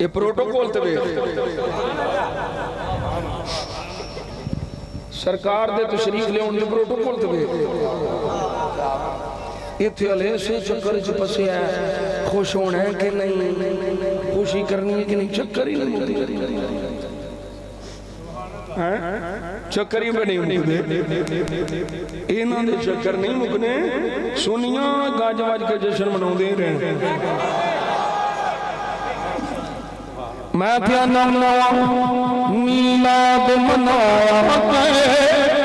ये प्रोटोकॉल ते सरकार दे तशरीफ लियाउण दे प्रोटोकॉल ते इत्थे हले से चक्कर च फसिया खुश होना है कि नहीं, खुशी करनी है कि नहीं, चक्कर ही नहीं मुकदे, चक्कर ही नहीं मुकदे, इन्हां दे चक्कर नहीं मुकने। सोनिया गज वज के जश्न मनाउंदे रहे। मैं क्या नाम मीलाद मनाया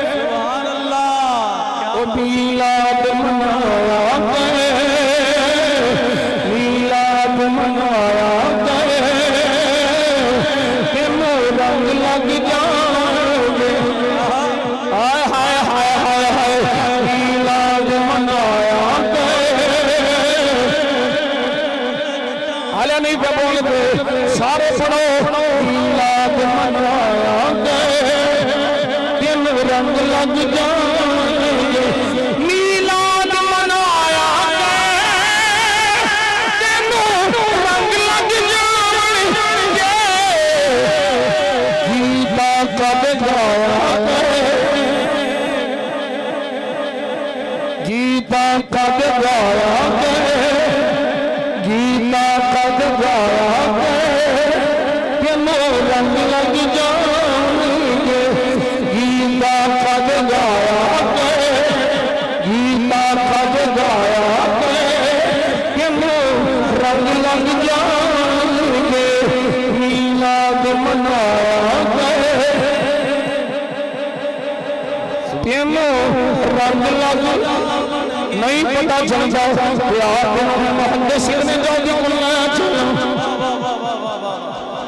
सुभान अल्लाह, ओ मीलाद मनाया मीलाद मनाया तेनों रंग लग जाओगे। हाय हाय हाय हाय हाय मीलाद मनाया हाले नहीं पे बोलते सारे सुनो। मीलाद मनाया दिन रंग लग जाएंगे। मीलाद मनाया दिन रंग लग जाएंगे। गीता कब गाया गीता कब गाया गीता कब गाया रंग लग जाएंगे। गीता कब गाया गीता कब गाया रंग लग जाएंगे। मीलाद मनाया रंग लग नहीं पता चलता मुहद्दिस ने जो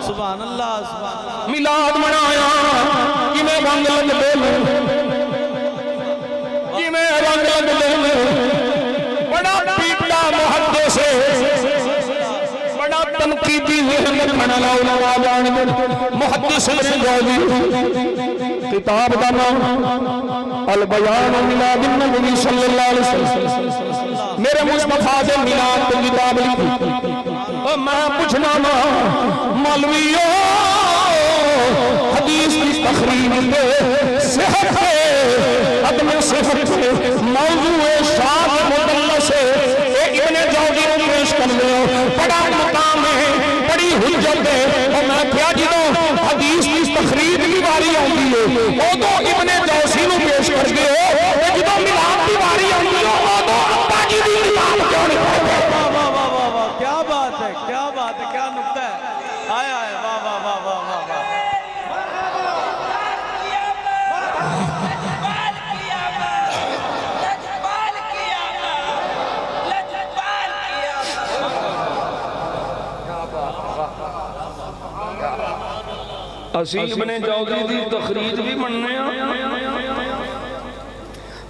सुभान अल्लाह। मिलाद मनाया किमें रंग लगदे ने, किमें रंग लगदे ने। बड़ा पीटा मुहद्दिस बड़ा तनकीदी ज़हन रखने वाला उलमा जानदे। मुहद्दिस इब्न जौज़ी किताब दा नाम अल बयान मिलाद नबी सल्लल्लाहु अलैहि वसल्लम। मेरे मुस्तफा से मिलाद की किताब लिखी। और मैं पूछना मौलवियो हदीस की तखरीर पे सेहत है अदम सेहत पे मौजूए शाद मुदल्लस है इब्ने जौज़ी को पेश कर लो। बड़ा मुकाम है, बड़ी हुज्जत है। और मैं क्या जो हदीस की तखरीर की बारी आती है उदो इब्ने जौज़ी को पेश कर गए हो, जो मिलाद की बारी आती है उदो अब्बा जी की किताब क्यों नहीं पढ़ते। क्या बात है, क्या बात है, क्या नुक्ता है। आए आए वाह वाह वाह वाह वाह वाह। असी इब्ने जौज़ी की तखरीज भी मनने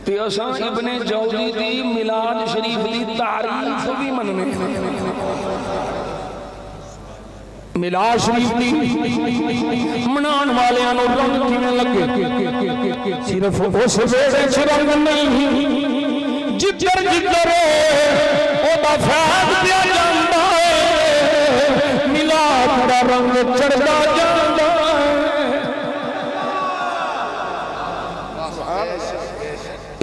ते असां इब्ने जौज़ी की मिलाद शरीफ की तारीफ भी मनने। मिलाद शरीफ की मनाने वाले रंग किवें लगे। सिर्फ उस वेले च रंग नहीं जिधर जिधर ओदा फैल पिया जांदा है। मिलाद दा रंग चढ़दा जांदा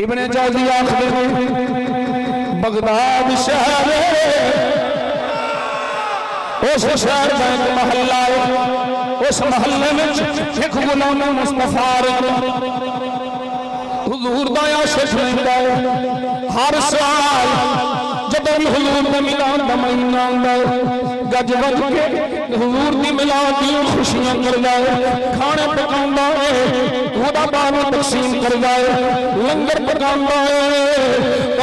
इब्ने जौज़ी आखदे बगदाद शहर उस शहर का एक महल्ला है। उस महल्ले में एक गुलाम मुस्तफा हुजूर दा आशिक रहंदा है। हर साल जब हुजूर दा मिलाद दा महीना आंदा है गज वज के हुजूर दी मिलाद दी खुशियां करदा है। खाने पकांदा है, ओदा बारू तकसीम करदा है, लंगर पकांदा है।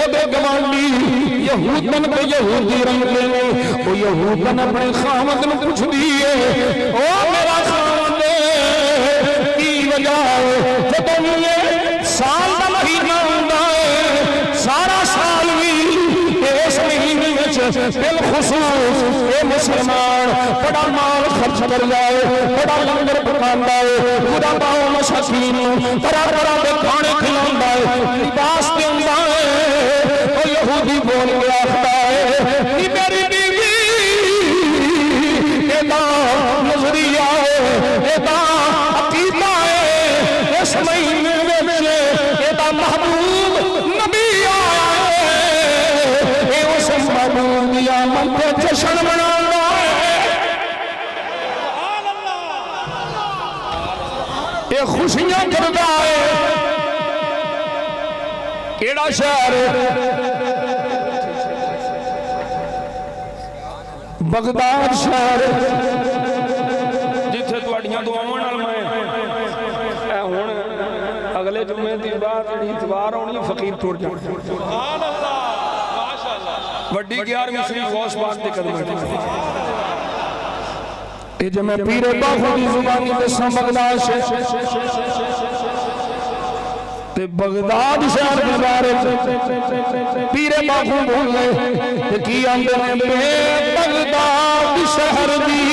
ओदे गवांडी यहूदन ते यहूदी रंगदे ने। ओ यहूदन अपने खामद नूं पुछदी है ओ मेरा खामद की वजह है जदों ये साल दा महीना आंदा है सारा साल भी इस महीने बिलखुसूस ये मुसलमान बड़ा माल खर्च कर जाए, बड़ा लंगर पकांदा है, खुदा पाओ मसाकीन तरह तरह के खाने खिलांदा है, लिबास देंदा है। तो यहूदी बोल के आखदा है कि मेरी बीवी के नाम दी आमद ते जश्न मनांदा है। ये खुशियां करदा है। केड़ा शहर बगदाद शहर जिथे तुहाडियां दुआवां नाल मैं हुण अगले जुम्मे दी बाद जेहड़ी इतवार आउणी फकीर टुर जाण। सुभान अल्लाह माशाअल्लाह वड्डी 11वीं शरीफ गौस पाक दे कदम ते जे मैं पीरे बाबू दी जुबानी दसां बगदाद शहर ते बगदाद शहर दे बारे पीरे बाबू बोले ते की आंदे ने बगदाद शहर दी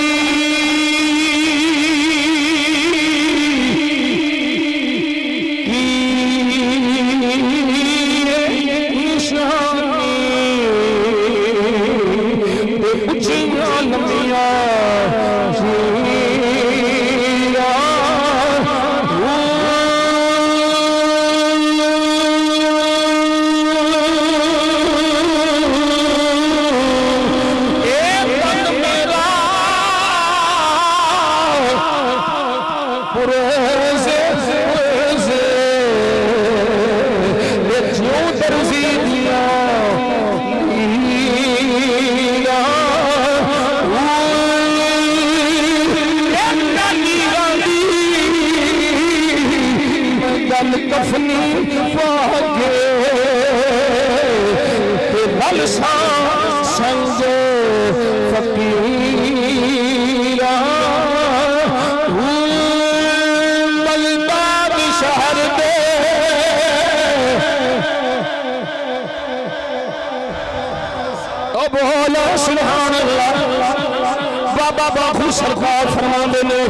बाबा बाबू सरकार फरमाते ने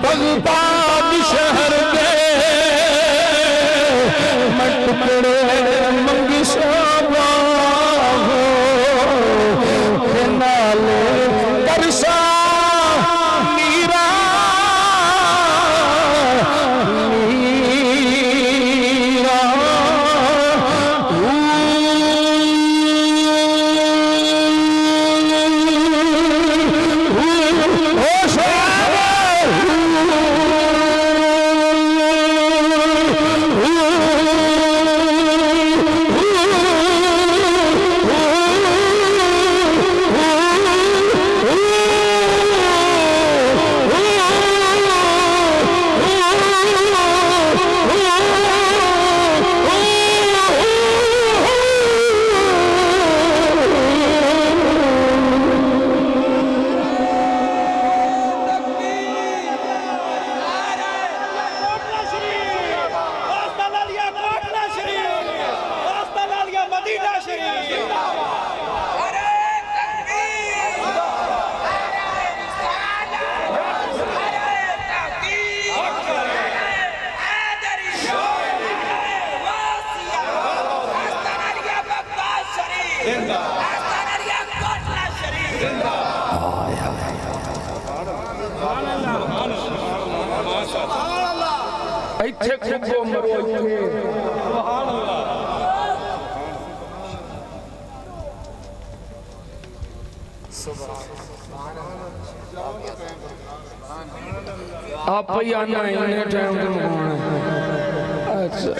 बगदाद शहर के मटकड़े मंगी शाबा हो नाले करसा मीरा आप ही आना है इन्हें टाइम तो मुकाना है। अच्छा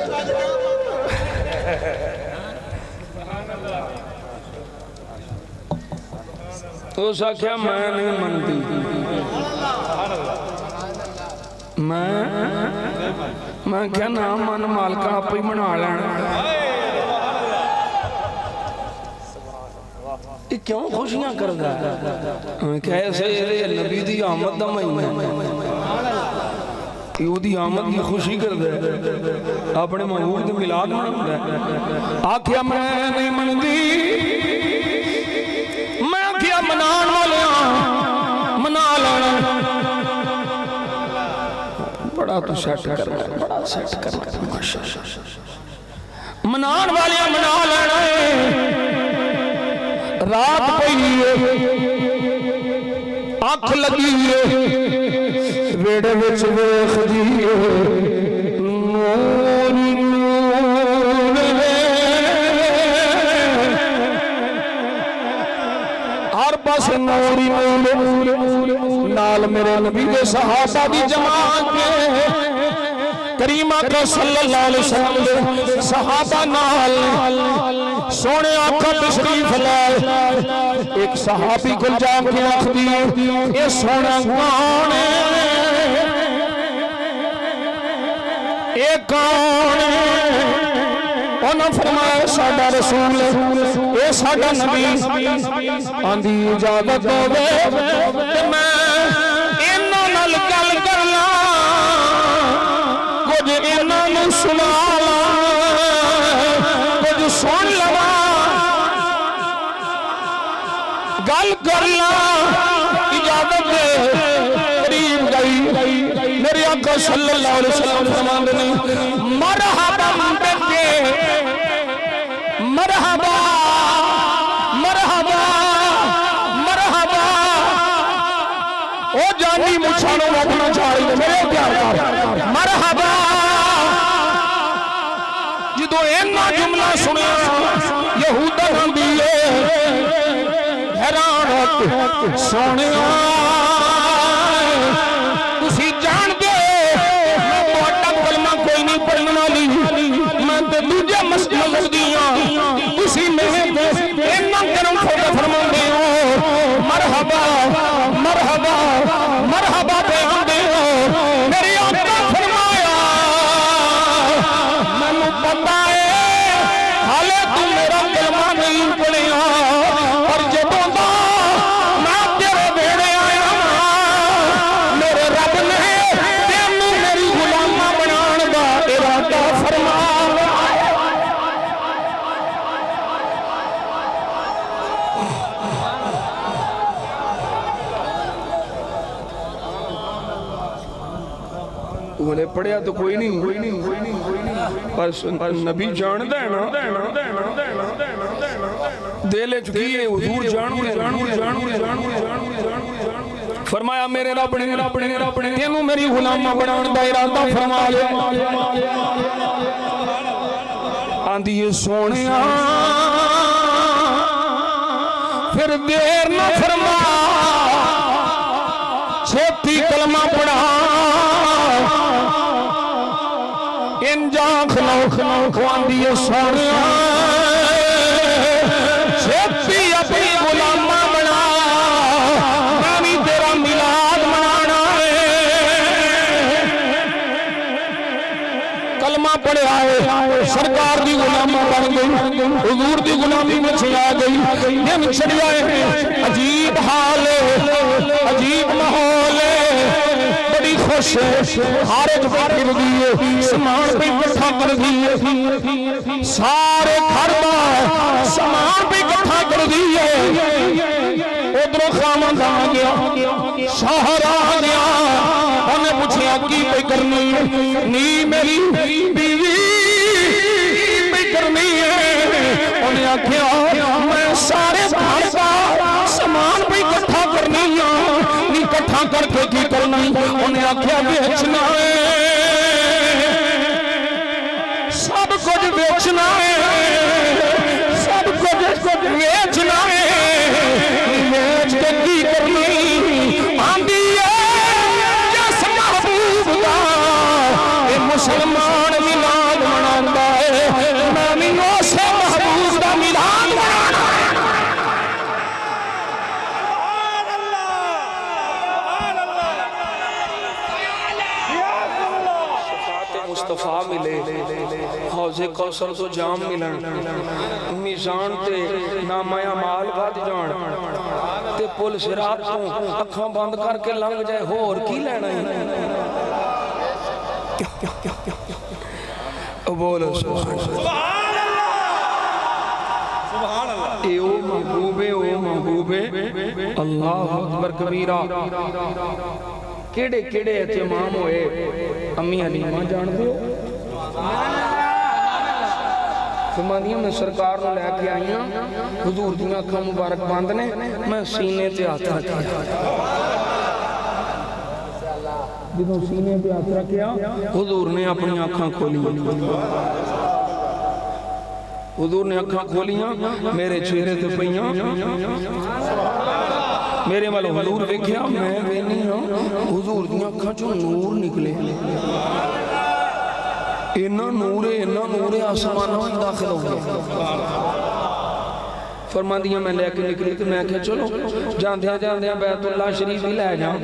तो साख्या मैं नहीं मनती मैं क्या ना मन मालका आप ही बना लेना। क्यों खुशियां करदा कैसे नबी दी आमद दा महीना ओदी आमद की खुशी करदा अपने महबूब दे मिलाद मनांदा आखिया मैं नहीं मनदी मैं आखिया मनाण वाले मना लेना बड़ा तो सेट करना बड़ा सेट करना माशाअल्लाह मनाण वाले मना लेना रात पई अख लगी वेड़े विच वेखदी नूर नूर। 1 2 3 हर पास नूर ही नूर नाल मेरे नबी दे सहाबा दी जमात करीमा का सल्लल्लाहु अलैहि वसल्लम दे सहाबा नाल सोने आका तशरीफ लाए। एक सहाबी को जाके आखदी ए सोना कौन ए कौन उन्होंने फरमाया साडा रसूल ए साडा नबी आंदी इजाजत होवे ते मैं इन्हां नाल गल कर ला कुछ इन्हां नूं सुना ला कुछ सुन लवा गल कर ला इजाजत दे। करीब गई मेरे आका सल्लल्लाहु अलैहि वसल्लम फरमाते ने मरहबा बेटे मरहबा मरहबा मरहबा ओ जानी मुछानो अपना चाड़ी मेरे प्यार कर मरहबा। जो इन्ना जुमला सुनिया यहूदा रंदी हैरान हो सोने तुसी जान दे मैं तुहाडा कलमा कोई नहीं पढ़ने वाली मैं ते दूजे मस्जिद दी हां तुसी मेरे इन्ना करम फरमांदे हो मरहबा मरहबा मरहबा पे आंदे हो मेरी आका फरमाया मैनू पता है हाले तू मेरा कलमा नहीं पढ़िया पर जदों दा मैं तेरे बेड़े आया मेरे रब ने तेनू मेरी गुलामा बनाने दा इरादा फरमाया। बोले पढ़िया तो कोई नहीं पर नबी जानदा है ना दिल च की है हुजूर फरमाया मेरे रब ने तेनू मेरी गुलामा बनाने दा इरादा फरमा लिया। आंदी है सोनिया फिर देर न फरमा छेती कलमा पढ़ा इंजा खलो खुआंदी है सोनिया छेती अपनी गुलामा बना मैं भी तेरा मिलाद मनाना है। कलमा पढ़िया है सरकार की गुलामा बन गई हुजूर की गुलामी में आ गई दिन चढ़िया है अजीब हाल अजीब माहौल बड़ी खुश हारे फिर दी समान भी इकट्ठा कर दी सारे घर का समान भी इकट्ठा कर दी उधरों खामद आ गया शहर आ गया उन्हें पूछा की पे करनी नी मेरी बीवी पे करनी है उन्हें आख्या मैं सारे घर का समान भी इकट्ठा करनी इकट्ठा करके की करना उन्हें आख्या बेचना है सब कुछ बेचना है सब कुछ बेचना है बेच के की करनी आंदी जस महबूब का मुसलमान मिलाद मनाता है मैं भी उसे महबूब का मिलाद मनाना मुस्तफा मिले हौजे कौसर तो जाम मिलन मीज़ान ते नामाया माल वध जान ते पुल सिरात तो अखां बंद करके लंघ जाए होर की लेना है बोलो सुभान अल्लाह ए ओ महबूबे अल्लाह अकबर कबीरा केड़े केड़े इमाम होए अम्मी हलीमा जानते हो फरमादियां मैं सरकार को लैके आई हां हुजूर दी अखां मुबारक बंद ने मैं सीने ते हथ रखिया जदों सीने पे हथ रखिया हुजूर ने अपनी अखां खोलियां हुजूर ने अखां खोलियां मेरे चेहरे ते पईयां मेरे वाल हजूर देखिया मैं वेनी हाँ हजूर दी अखां चों नूर निकले इन्ना नूर है आसमानों में दाखिल हो गया फरमांदियां मैं लेके निकली तो मैं क्या चलो जांदियां जांदियां बैतुल्ला शरीफ ही लै जाओ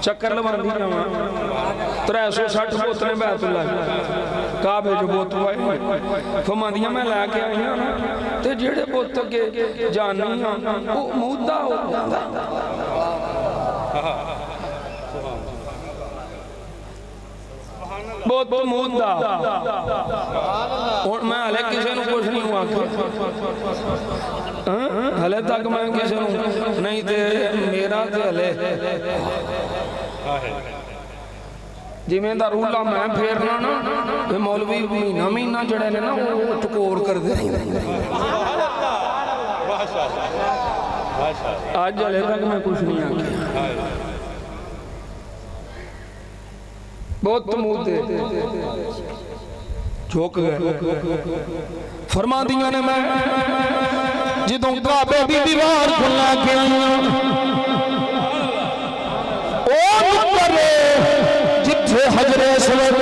चक्कर लवांदी जावां 360 बोतलें बैतुल्ला काबे जो बोतल फरमांदियां मैं लैके आई हां ते जेड़े बुत अगे जानी हां वो मूदा हो जांदा बहुत मुद्दा हुण मैं हले किसी को कुछ नहीं आख्या हले तक मैं किसी नहीं ते मेरा ते हले जिमें दा रूला मैं फेरना ना ते मौलवी महीना महीना जड़े ने ना वो टकोर करदे आज हले तक मैं कुछ नहीं आख्या बहुत मुद्दे झुक गए फरमादियां ने मैं जदों काबे दी दीवार खुला के ओ नुक्कर जिथे हजरे असवद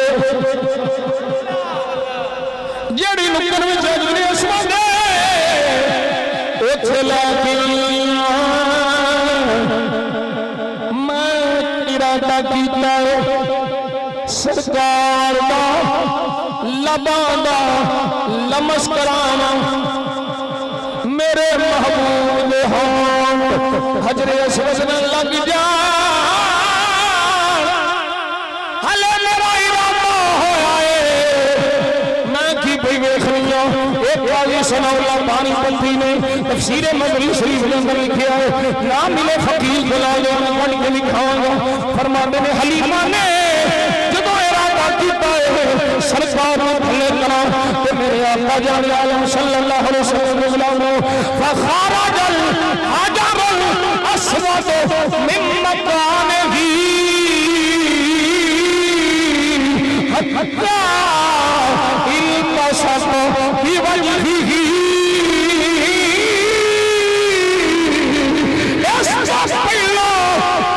जेड़ी नुक्कर विच हजरे असवद ओथे लाके मैं इरादा कीता सरकार दा लबांदा लमस कराना मेरे महबूब हां हजरे असवद न लग जा हले मेरा इरादा होया है मैं की भाई वेख रही हूं एक वाली सनौला पानी पंथी ने तफसीर मजरी शरीफ के अंदर लिखा है ना मिले फकीर बुला लो मैं पढ़ के दिखाऊंगा फरमाते ने हलीमा ने सरकार को भले करा ते मेरे आका जान आलम सल्लल्लाहु अलैहि वसल्लम फखरजल हजरुल अस्वद मिन मकानिही हत्ता इल्तसत बिवजहिही इस्तगफिरल्लाह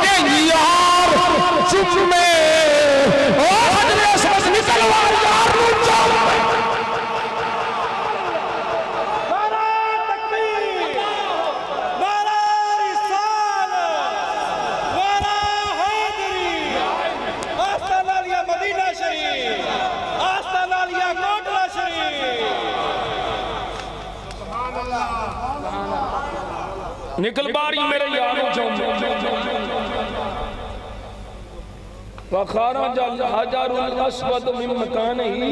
के यार चुप में निकल बारी मेरे यार फखरजल हजरुल अस्वद मिन मकानिही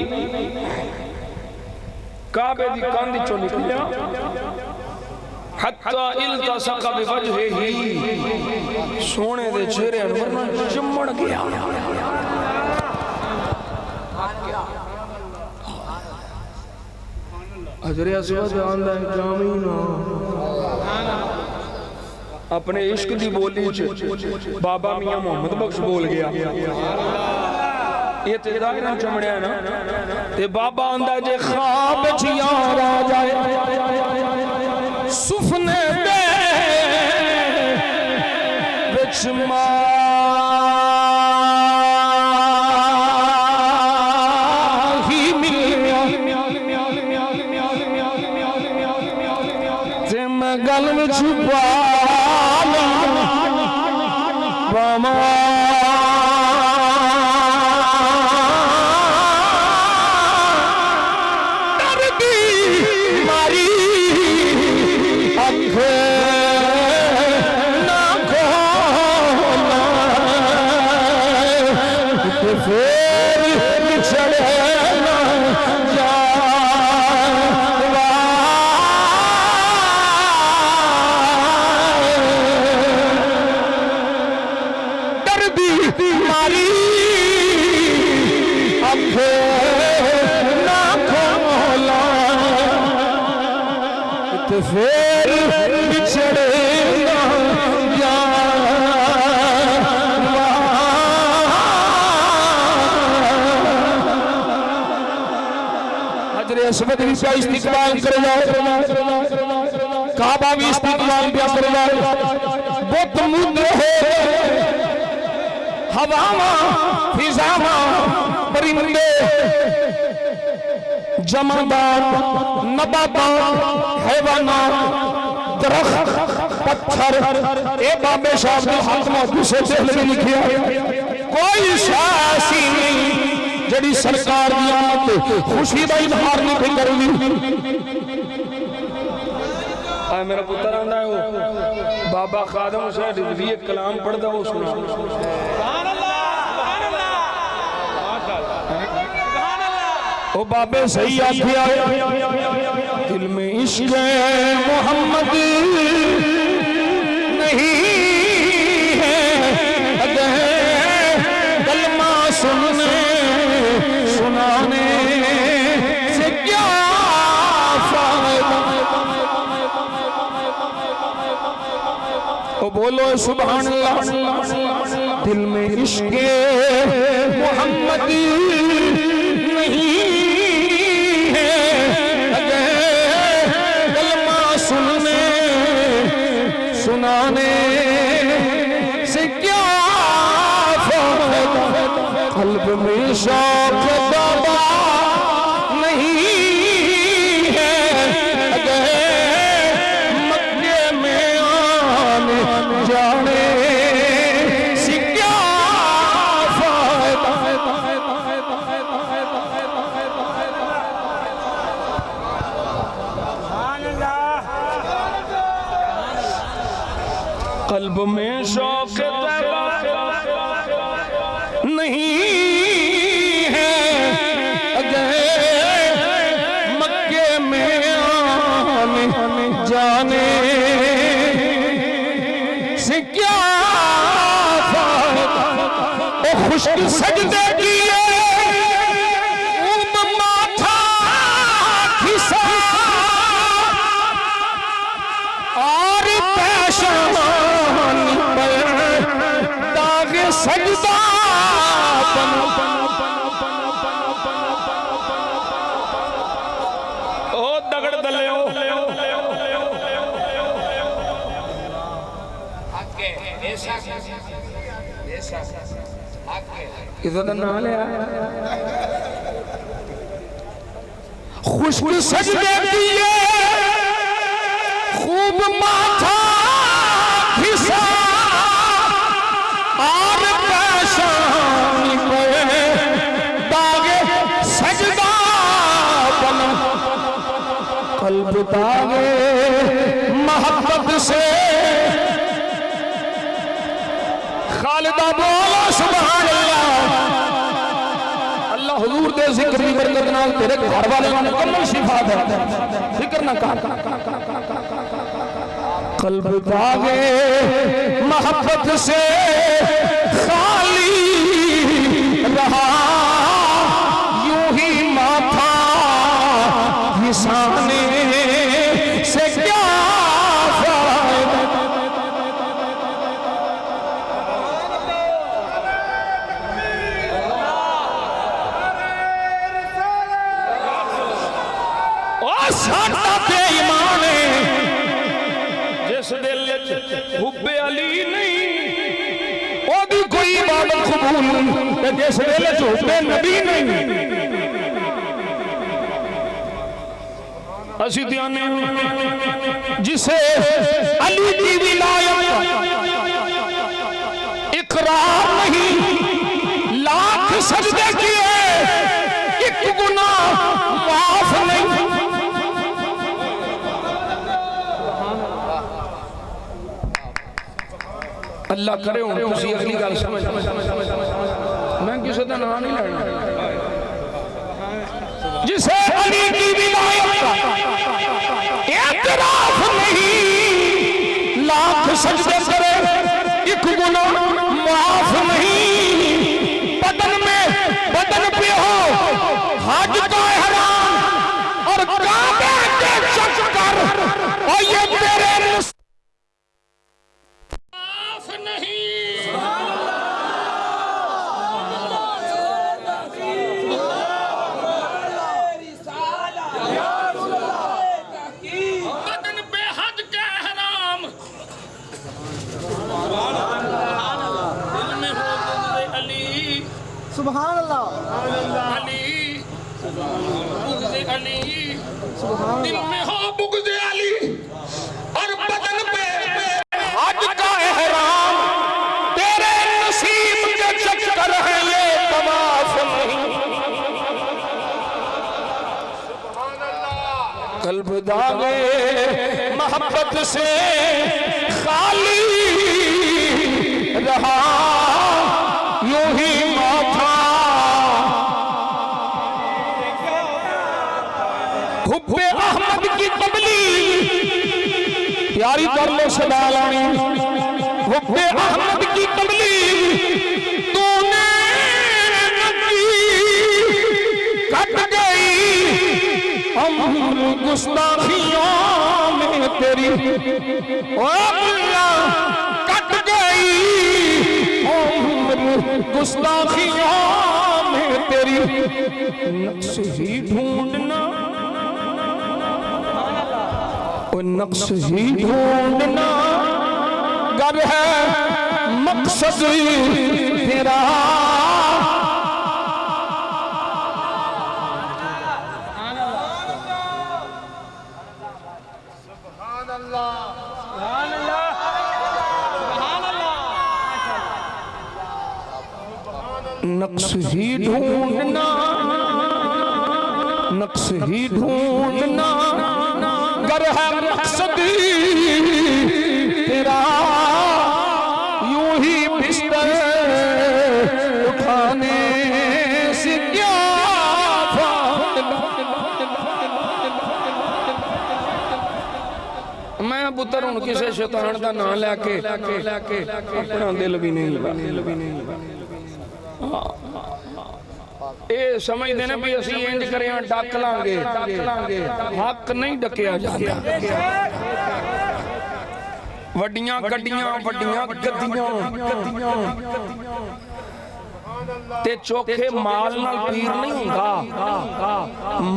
काबे दी कंध चों निकलिया हत्ता इल्तसक बिवजहिही सोने दे चेहरे अनवर नाल चिम्मड़ गया हजरे अस्वद आंदा है जामीना अपने इश्क दी बोली च बाबा मियां मोहम्मद बख्श बोल गया ये तेरा इना चमड़िया ना ते बाबा आंदा जे ख्वाब च यार आ जाए सुफने दे विच माही मिलिया ते मैं गल में छुपा फिर बिछड़े हजरे मस्जिद भी क्या इस्तिकबाल कर जाओ, काबा भी इस्तिकबाल क्या कर जाओ, बुत मुद्दे हो हवामा फिजामा परिंदे जमादार नबातात हैवानात दरख्त पत्थर ए बाबे साहब ने हक में से में लिखिया कोई शासी नहीं जड़ी सरकार की आमद खुशी का इजहार नहीं भी कर ली। मेरा पुत्र आंदा है बाबा खादम हुसैन रिजवी एक कलाम पढ़दा वो सुना। ओ बाबे सही आखिया दिल में इश्क मोहम्मद नहीं है अगर कलमा सुनने सुनाने से क्या फायदा। ओ बोलो सुभान अल्लाह। दिल में इश्क मोहम्मद नहीं है अगर कलमा सुनने सुनाने से क्या फायदा। कल्ब में शौक दबा नहीं है अगर मक्के में आने जाने से क्या फायदा। कल्ब में शौक नहीं है अगर मक्के में आने जाने से क्या फायदा। ओ खुश्क सजदे किए माथा खिसा और पेशान पर दाग सजदा ओ दगड़ दले इधर ना लिया खुश्क सजदे किए खूब माथा खिसा और पेशान पे दागे सजदा बना। कल्ब दागे मोहब्बत से खालिदा बोलो सुभान अल्लाह। अल्लाह हुजूर दे जिक्र दी बरकत नाल तेरे घर वाले ने मुकम्मल शिफा दे जिक्र ना कर। कल्ब दागे मोहब्बत से खाली रहा यूं ही माथा घिसाने से क्या फायदा। ओ साडा बेईमान जिस दिल हुब्बे अली नहीं ओदी कोई इबादत कबूल ते जिस दिल हुब्बे नबी नहीं असी ध्याने जिसे अली की विलायत इकरार नहीं लाख सजदे किए एक गुनाह माफ नहीं। अल्लाह करे हुण तुसी अगली गल समझ मैं किसी का नाम नहीं लेना। जिसे अली की विलायत एतराफ नहीं लाख सजदे करे एक गुनाह माफ नहीं। बदन में बदन पे हो हज का हराम और काबे के चक्कर और ये तेरे बुग़्ज़ अली दिल में हो बुग़्ज़ अली और बदन पे हज का एहराम तेरे नसीब के चक्कर है ये तवाफ नहीं कल्ब दागे मोहब्बत से खाली रहा यूं ही माथा हुब्बे अहमद की तबलीग यारी कर लो सदा लानी हुब्बे अहमद की तबलीग तूने कट गई हम गुस्ताखियों में तेरी ओ अल्लाह कट गई उम्र गुस्ताखियों में तेरी नक्श ही ढूंढना ओ नक्श ही ढूंढना गर है मकसद तेरा नक्श ही ढूंढना नक्श ही ढूंढना गर है मकसद तेरा यूं ही बिस्तर उठाने से क्या मैं पुत्र हूं किसी शैतान का नाम लैके अपना दिल भी नहीं ये समझते ने भी असी इंज करे डक लांगे हक नहीं डकिया जाता वड्डियां गड्डियां वड्डियां गद्दियां ते चोखे माल नाल पीर नहीं हुंदा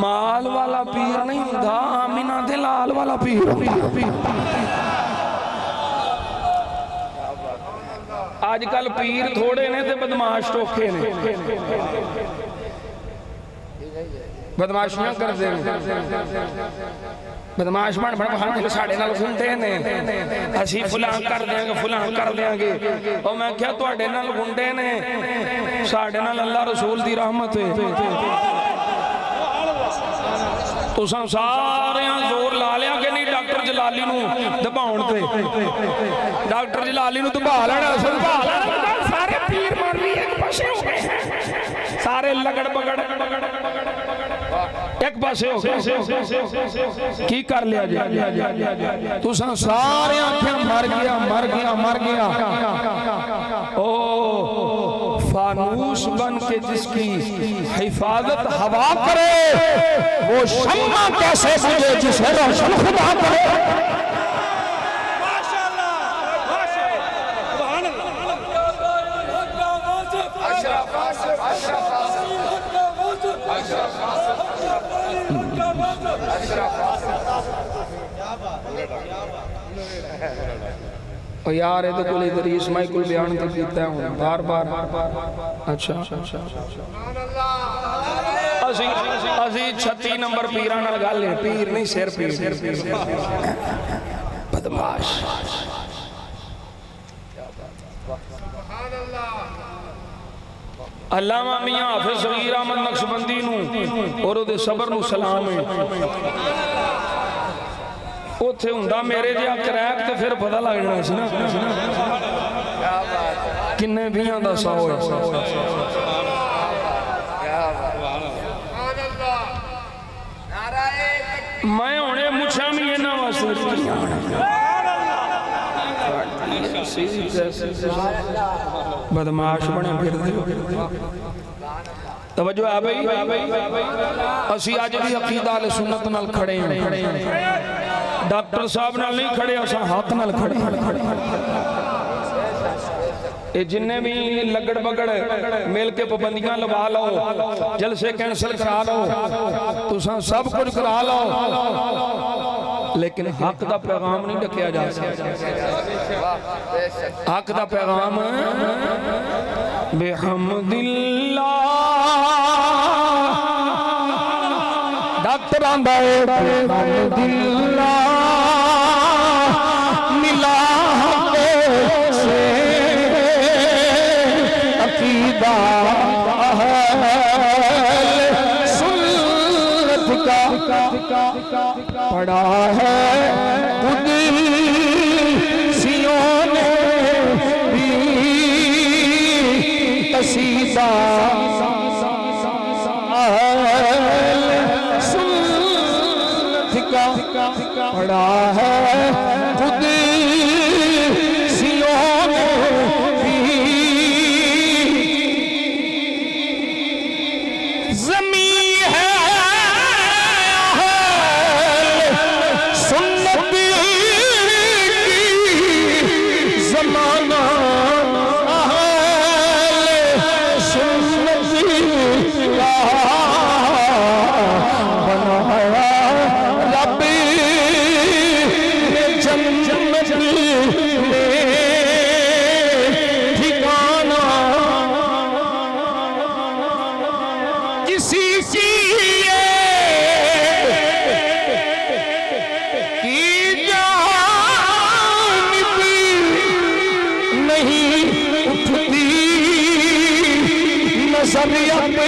माल वाला पीर नहीं हुंदा आमिना दे लाल वाला पीर आजकल पीर थोड़े ने ते बदमाश चोखे ने बदमाशियां करते हैं बदमाश बन साढ़े नाल घुंडे ने असी फलां कर देंगे फलां कर देंगे और मैं क्या तुहाडे नाल घुंडे ने साढ़े नाल अल्लाह रसूल दी रहमत है तुसां सारे जोर ला लिया कि नहीं डॉक्टर जलाली नूं दबाउण ते डॉक्टर जलाली नूं दबा लेना सारे पीर मौलवी एक पासे हो गए सारे लगड़ बगड़ एक पासे हो गए की कर लिया जी तुसां सारे आंखें मर गया ओ फानूस बन के जिसकी हिफाजत हवा करे वो शम्मा कैसे बुझे जिसे रोशन खुदा करे यार ये तो कोई इधर इसमाई कोई बयान तो कीता है बार बार अच्छा असी 36 नंबर पीरां नाल गल है पीर नहीं सिर पीर बदमाश अल्लामा मियां हाफिज सगीर अहमद नक्शबंदी नूं और ओदे सबर नूं सलाम है उत्थे हुंदा मेरे जिहा क्रैक ते फिर पता लग जाना सी ना किन्ने 20 दा 100 है मैं हुणे मुछां भी इन्हां वास्ते बदमाश बने फिरदे तवज्जो है भाई असी अज भी अकीदा अहले सुन्नत नाल खड़े हैं डॉक्टर साहब नाल नहीं खड़े असां हाथ नाल खड़े ये जिन्ने भी लगड़ बगड़ मिल के पाबंदियां लवा लो जलसे कैंसिल करा लो तुसां सब कुछ करा लो लेकिन हक दा पैगाम नहीं डकिया जा सकता हक दा पैगाम बेहमदिल्लाह डॉक्टर आंदा है दिल्ला मिला से अकीदा सुन्नत का पड़ा है कुदसियों ने भी कसीदा पड़ा है कुदसियों ने भी ज़मीं है सुन्नत की ज़माना सुन्नत का बनाया रब जन्नत में ठिकाना किसी की जानिब नहीं उठती नज़रियत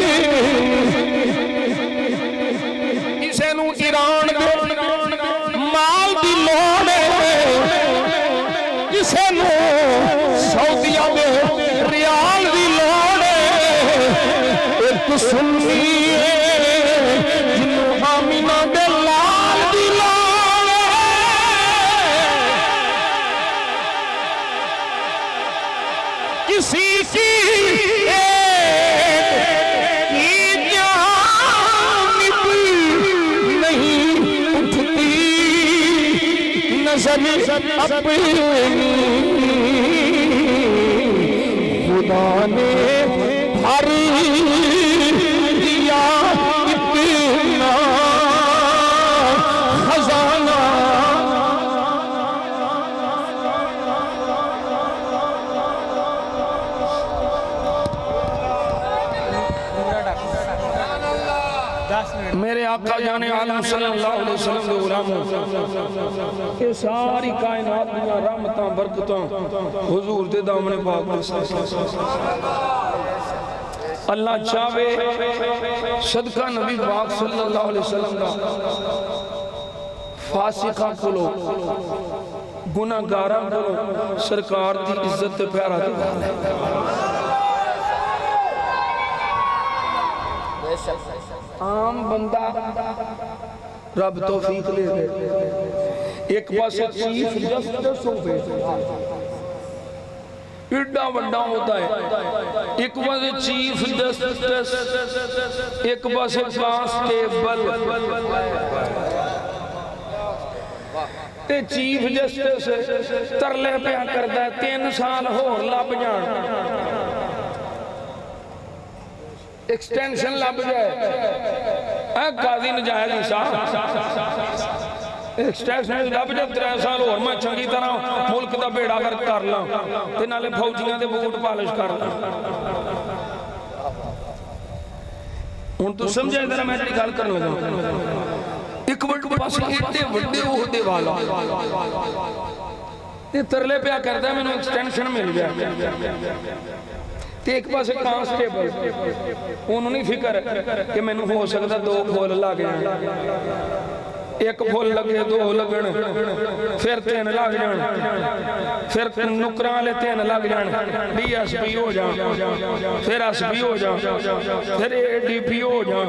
किसे नू ईरान दे माल दी लोड़ किसे नू सऊदिया दे रियाल दी लोड़ एक सुन्नी जिन्नू आमीना दे लाल दी लोड़ किसी की अपनी खुदा ने भर दिया इतना खजाना मेरे आका जाने आलम सल्लल्लाहु अलैहि वसल्लम दे गुलामों ये सारी कायनात दी रहमतां बरकतां हुजूर दे दामने पाक दे अल्लाह चाहे सदका नबी पाक सल्लल्लाहु अलैहि वसल्लम दा फासिकां कोलो गुनाहगारां कोलो सरकार दी इज्जत ते प्यारा दी आम बंदा रब तौफीक ले दे एक पासे चीफ जस्टिस होवे इतना बड़ा होता है एक पासे चीफ जस्टिस एक पासे कांस्टेबल ते चीफ जस्टिस तरले पिया करदा 3 साल होर लभ जान एक्सटेंशन लभ जाए काजी नजायज इंसाफ एक्सटेंशन लभ जाए 3 साल होर मैं चंगी तरह मुल्क का बेड़ा गर्क कर ला ते नाले फौजियां दे बूट पालिश कर ला हुण तू समझे जरा मैं तेरी गल करन लगा एक बड़े पासे एडे वड्डे ओहदे वाला ते तरले पिया करदा मैनूं एक्सटेंशन मिल गया एक पासे कांस्टेबल उन्होंने नहीं फिक्र कि मैनू हो सकता 2 फुल लग जाए एक फुल लगे 2 लगन फिर 3 लग जान फिर नुकरां वाले 3 लग जान DSP हो जा फिर SP हो जा फिर ADP हो जा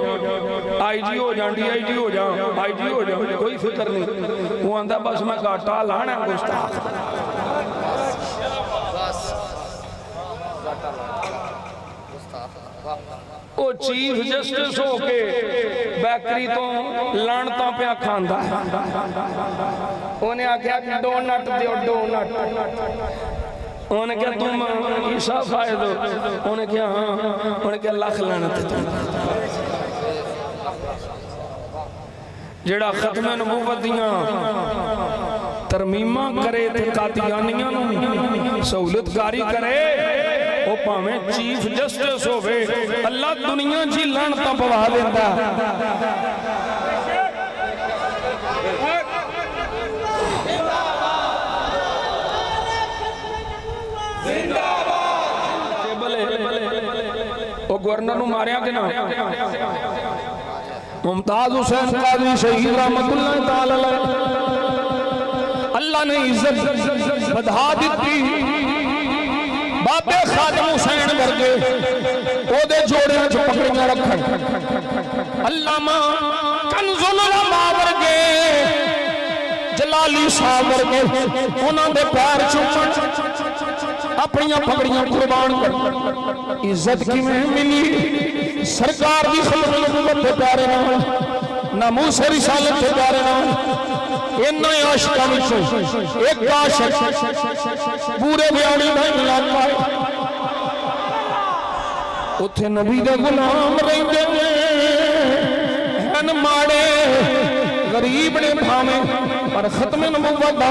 IG हो जा DIG हो जा IG हो जा कोई फिक्र नहीं वो आंदा बस मैं घाटा लाना गुस्ताख वो चीफ जस्टिस होके बैकरी तो लानता पिया खांदा उन्हें आख्या डोनट दियो डोनट उन्हें क्या तुम ईसा खाए दो उन्हें क्या हाँ उन्हें क्या लाख लानत जेड़ा खत्मे नबूवत दियां तरमीमा करे ते कादियानियां नूं सहूलतकारी करे वो भावें चीफ जस्टिस होवे अल्लाह दुनिया जी लानतां पवा देंदा गवर्नर नूं मारिया कि ना मुमताज हुसैन काजी शहीद रहमतुल्लाह ताला अलैह अल्लाह ने इज्जत बढ़ा दी बाबे खादिम हुसैन वर्गे ओदे जोड़ियां च पकड़ियां रखन अल्लामा कंजुल उलमा वर्गे जलाली साहब वर्गे उन्हां दे पैर चूमण अपनी पकड़ियां कुर्बान कर इज्जत किवें मिली सरकार दी खिदमत नबूवत दे प्यारे नाल नामूस रिसालत दे प्यारे नाल इन्ना आशिकां विचों एक आशिक पूरे बयानी दा इलाका उत्थे नबी दे गुलाम रहिंदे ने माड़े गरीब ने भावें पर खत्म नबूवत दा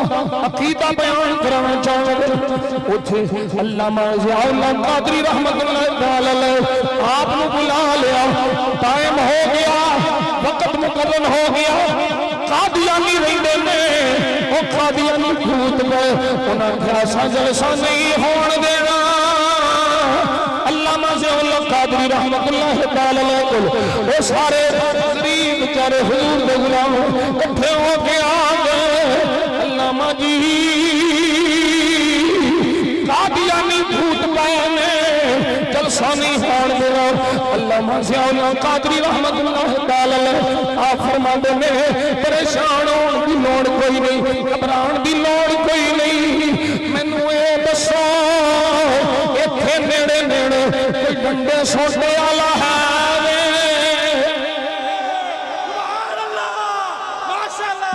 अकीदा बयान करना चाहते उथे अल्लामा ज़ियाउल्लाह कादरी रहमतुल्लाह ताला अलैह आप नु बुला लिया टाइम हो गया वक्त मुकर्रर हो गया कादियानी रहिंदे ने ओ कादियानी भूत गए उन्हां खासा जलसा नहीं होण देना अल्लामा ज़ियाउल्लाह कादरी रहमतुल्लाह ताला अलैह को ओ सारे गरीब बेचारे हुजूर दे गुलाम इकट्ठे हो के आ गए अल्लामा जी कादियानी भूत पाए ने जलसा नहीं होण देना अल्लामा ज़ियाउल्लाह कादरी रहमतुल्लाह ताला अलैह आप फरमाते ने परेशान होने की लोड़ कोई नहीं घबराने की लोड़ कोई नहीं मैनू ये दसो इत्थे नेड़े नेड़े कोई डंडे सोटे वाला है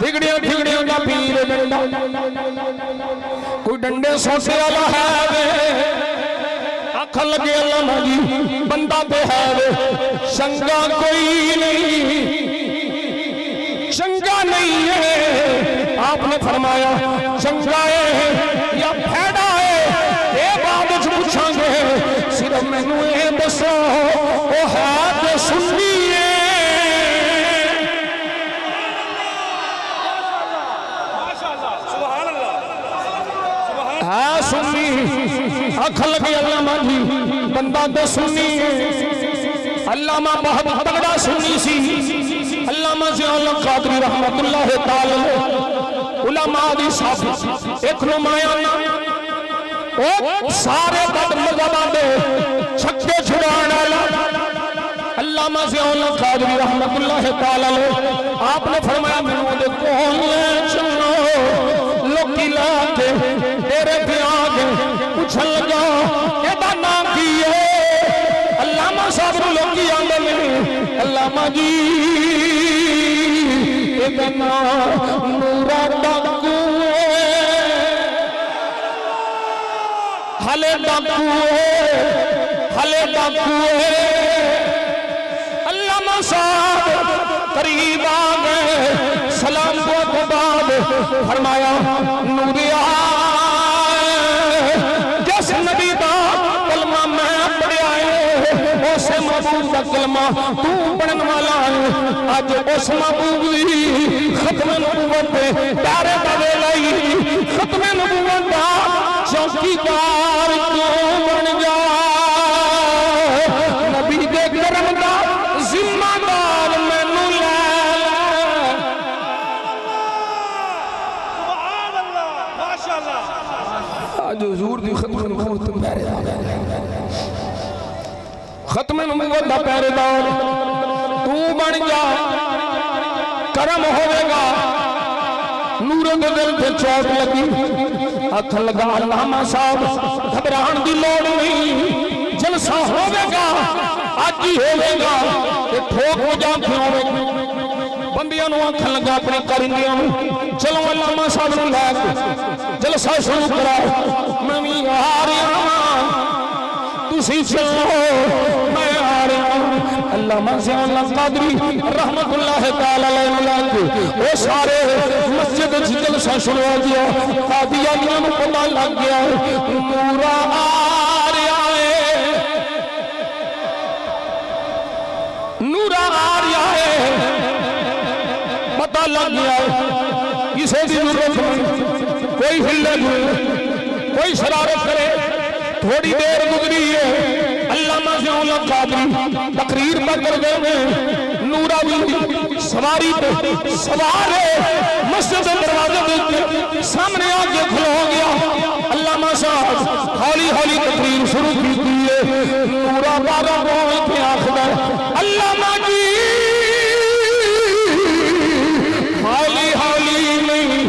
ठिगड़ियां ठिगड़ियां का पीर डंडा कोई डंडे सोटे वाला है आखन लगे अल्लाह जी बंदा पे है शंका कोई नहीं चंगा नहीं है आपने फरमाया चंगा है या फैड़ा है ये बात पूछांगे सिर्फ मैनू ये दसो वो है तो सुन्नी है सुन्नी आखन लगे अल्लामा जी बंदा तो सुन्नी है अल्लामा बहुत तगड़ा सुन्नी सी अल्लामा ज़ियाउल्लाह कादरी रहमतुल्लाह ताला उलमा दी साथ एक नुमायाना ओ सारे बद मज़हबां दे छक्के छुड़ाने वाला अल्लामा ज़ियाउल्लाह कादरी रहमतुल्लाह ताला आपने फरमाया मैनू दे कोल ले चलो लोकी ला के तेरे पे आ के पूछन लगा एदा नाम की है अल्लामा साहब नु लोकी आंदे ने अल्लामा जी एदा नाम नूरा डाकू हले डाकू अल्लामा साहब करीब आ गए सलाम को बाद फरमाया नूरिया जिस नबी दा कलमा मैं पढ़िया है उस महबूब दा कलमा तू पढ़न वाला है अज उस महबूब दी खत्म नबूवत पे प्यारे दा वेला ही खत्म नबूवत दा चौकीदार तू बन जा नबी दे करम दा जिम्मेदार मैनू ले आज हुजूर दी खत्म नबूवत पहरेदार खत्म नबूवत दा पहरेदार तू बन जा करम होवेगा नूर दे दिल ते चोट लगी आखन लगा अल्लामा साहब घबराने की लोड़ नहीं जलसा होवेगा आज ही होवेगा ते ठोक हो जा होवेगा बंदियां नु आखन लगा अपने करिंदियां चलो अल्लामा साहब नु लै जलसा शुरू कराओ मैं भी आ रहा तुसी चलो मैं आ रहा अल्लामा ज़ियाउल्लाह कादरी रहमतुल्लाह ताला अलैह वो सारे मस्जिद च जलसा शुरू हो गया कादियानियां नु पता लग गया नूरा आ रहा है नूरा आ रहा है पता लग गया किसी की जरूरत नहीं कोई हिले कोई शरारत करे थोड़ी देर गुजरी है अल्लामा ज़ियाउल कादरी तकरीर पर कर गए नूरावी सवारी पे सवार मस्जिद के दरवाजे के सामने आके खलो गया अल्लामा साहब हौली हौली तकरीर शुरू की है नूरा बाबा बोल के आखदा अल्लामा जी हौली हौली नहीं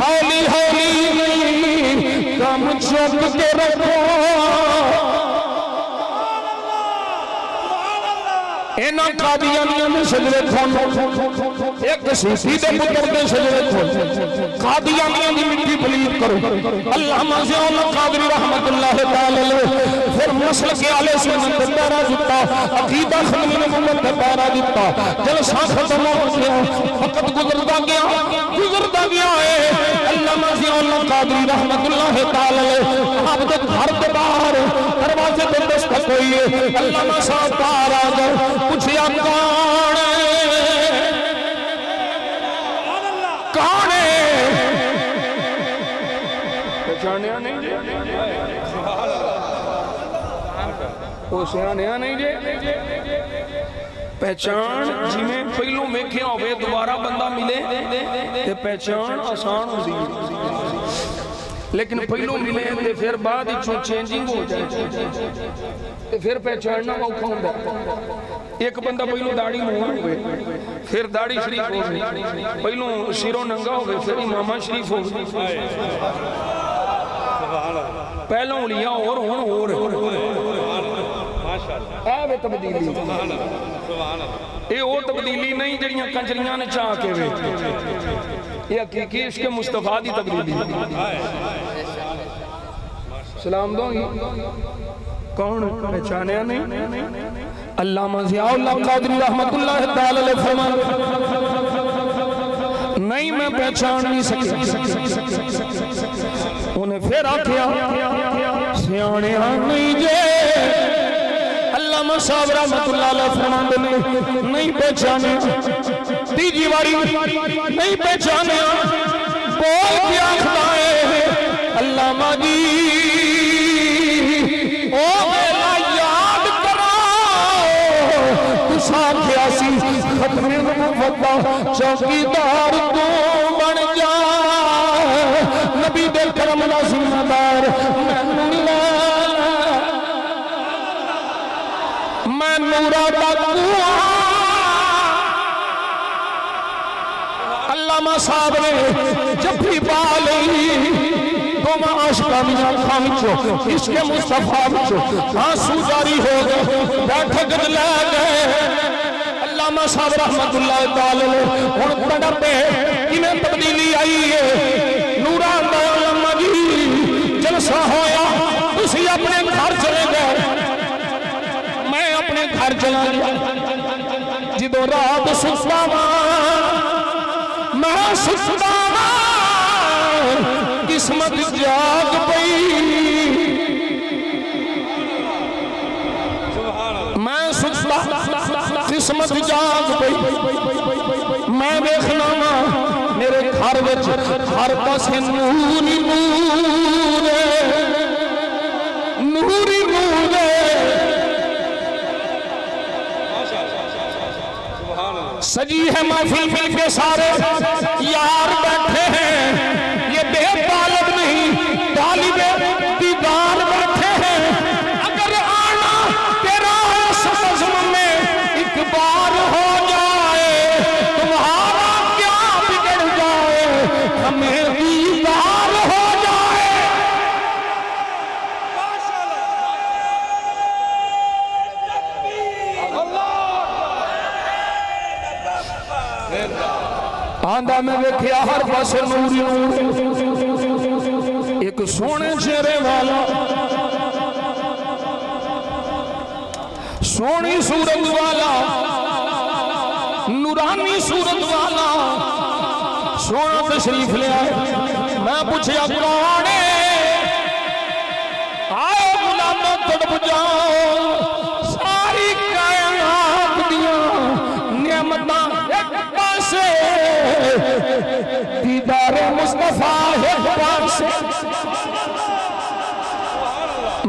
हौली हौली नहीं कम चुप के रखो इन्हां कादियानियों ने सजदे खोलो एक सीसी दे पुत्र दे सजदे खोलो कादियानियों की मिट्टी पलीत करो अल्लामा ज़ियाउल कादरी रहमतुल्लाह तआला फिर मसलक के आले सुन्नत दा पैरा दिता अकीदा खत्म नबूवत दा पैरा दिता जलसा खत्म हो गया वक्त गुजरदा गया है अल्लामा ज़ियाउल कादरी रहमतुल्लाह तआला आप दे घर दे बाहर दरवाजे पे दस्तक हुई है अल्लामा साहब बाहर आ गए पूछया कौन है पहचानिया नहीं जे वो सियानिया नहीं जे पहचान जिमें पहलों वेख्या होवे दोबारा बंदा मिले ते पहचान आसान होती है लेकिन पहलों मिले ते फिर बाद चेंजिंग हो जाए ते फिर पहचानना औखा होता एक बंदा पहलों दाढ़ी मुंह होवे फिर दाढ़ी शरीफ हो गई पहलों सिरों नंगा होवे फिर इमामा शरीफ हो गई पहलों लिया और हुण होर माशाअल्लाह ए वे तब्दीली ये वो तब्दीली नहीं जड़ियां कंजरियां ने चाह के वे ये हकीकी इसके मुस्तफा दी तब्दीली सलाम दोगी कौन पहचानिया नहीं अल्लामा ज़ियाउल कादरी रहमतुल्लाह तआला अलैह फरमान नहीं मैं पहचान नहीं सकी उन्हें फिर आख्या सियाणिया नहीं जे अल्लामा साहब रहमतुल्लाह अलैह फरमाते ने नहीं पहचाने तीजी बारी नहीं पहचाने बोल के आखदा है अल्लामा जी ओ मेरा याद कराओ साखियासी खत्मे नबुव्वत चौकीदार तू बन जा नबी दे करम दा जिम्मेदार मैं नूरा दा कुआं अल्लामा साहब ने जफ्फी पा ली इसके मुस्तफा आंसू जारी हो गए बैठक ले गए अल्लामा साहब रहमतुल्लाह तआला हुण तड़पे किवें तब्दीली आई है नूरा अल्लामा जी जलसा होया तुसी अपने घर चले गए मैं अपने घर चला गया जदों रात सुता मैं सुता किस्मत जाग पई मैं सुता किस्मत जाग पई मैं देखना मेरे घर विच हर पासे नूर ही नूर नूर ही नूर सजी है महफिल मिल के सारे यार बैठे हैं ये बेतालब नहीं तालिबे दीदार बैठे हैं अगर आना तेरा समझ में एक बार हो जाए तुम्हारा क्या बिगड़ जाए हमें दीदार हो जाए आंदा में वेख्या हर पासे नूर ही नूर एक सोने चेहरे वाला सोनी सूरत वाला नूरानी सूरत वाला सोना तशरीफ ले आए मैं पूछया कौन है आओ गुलामों तड़प जाओ सारी कायनात दियां नेमतां एक पासे दीदारे मुस्तफा है पास